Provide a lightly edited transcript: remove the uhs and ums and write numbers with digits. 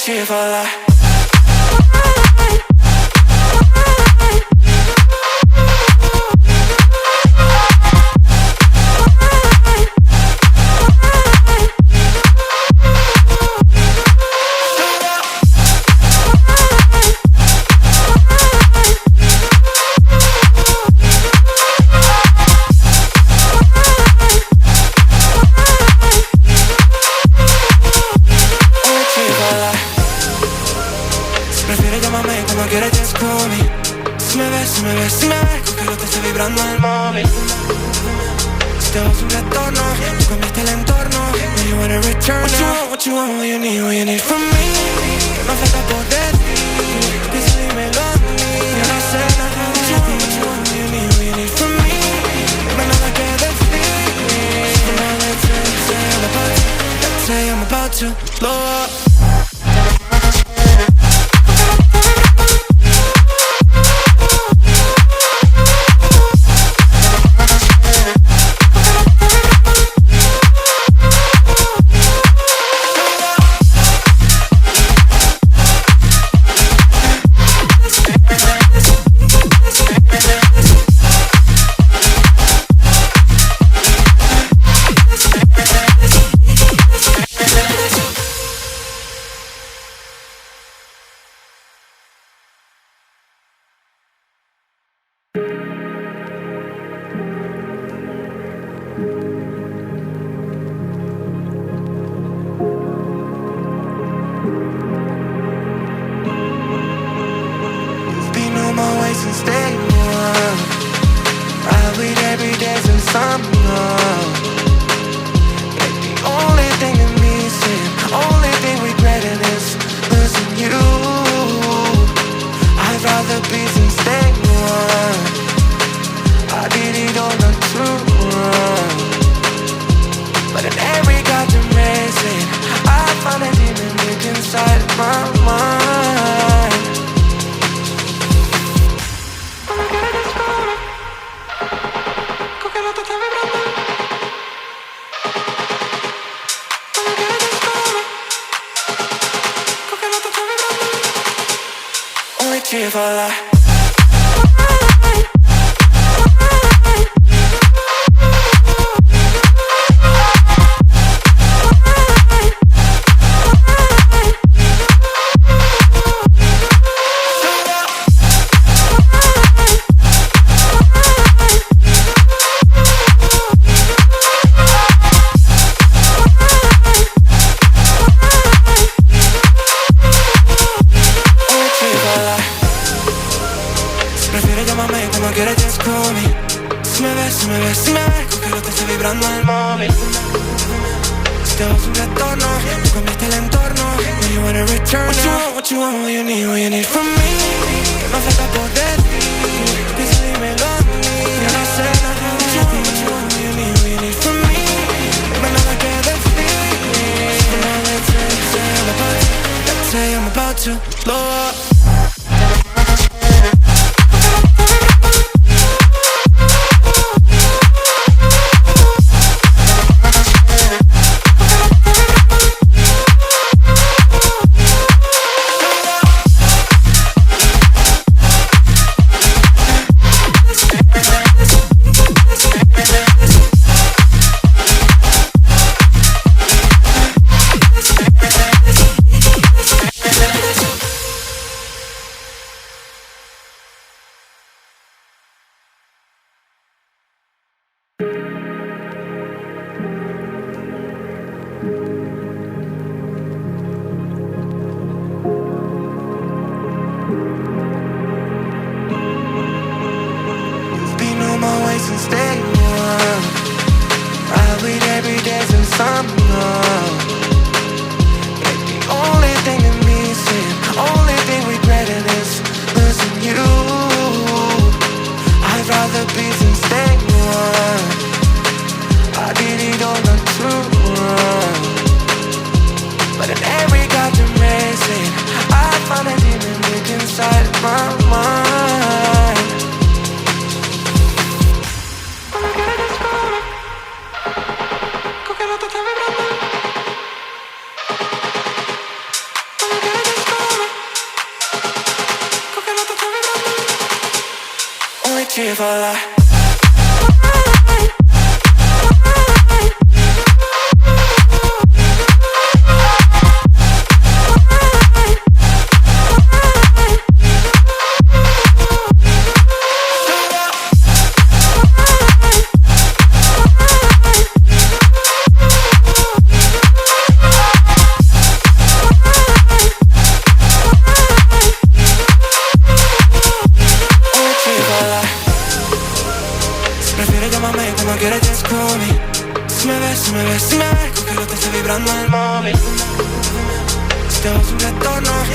cheer for life. Si me ves, con que no te esté vibrando el móvil. Si te vas un retorno, tú cambiaste el entorno. Now you wanna return now. What you want, what you need from me. No falta por decir, piensa dímelo a mí. Yo no sé nada de ti. What you want, what you need from me. No hay nada que decir. So now let's say I'm about to blow up. Cheer for life. Si me ves, con que no te esté vibrando el móvil. Si te vas un retorno, tú cambiaste el entorno. Now you wanna return now. What you want, what you need from me. No falta por decir, piensa dímelo a mí. Yo no sé nada de ti. What you want, what you need from me. No hay nada que decir. So now let's say I'm about to blow up. chivala. Prefiero llamarme cuando quieras, just call me. Si me ves, que lo te estoy vibrando